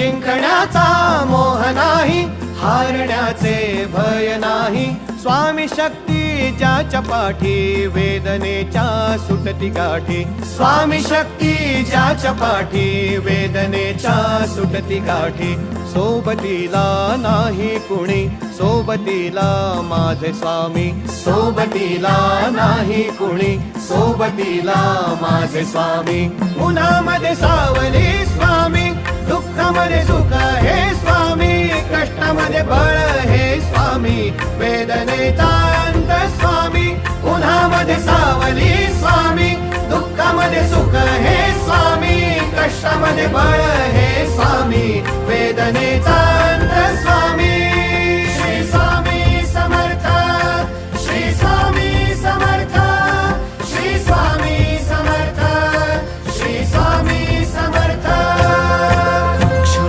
जिंकण्याचा मोह नाही, हारण्याचे भय नाही. स्वामी शक्ती ज्याच्या पाठी, वेदनेच्या सुटती गाठी. स्वामी शक्ती ज्याच्या पाठी, वेदनेच्या सुटती गाठी. सोबतीला नाही कुणी, सोबतीला माझे स्वामी. सोबतीला नाही कुणी, सोबतीला माझे स्वामी. उन्हामध्ये सावली स्वामी, दुःखामध्ये सुख हे स्वामी. कष्टामध्ये बळ हे स्वामी, वेदनेचा अंत स्वामी. उन्हामध्ये सावली स्वामी, दुःखामध्ये सुख हे स्वामी. कष्टामध्ये बळ हे स्वामी, वेदनेचा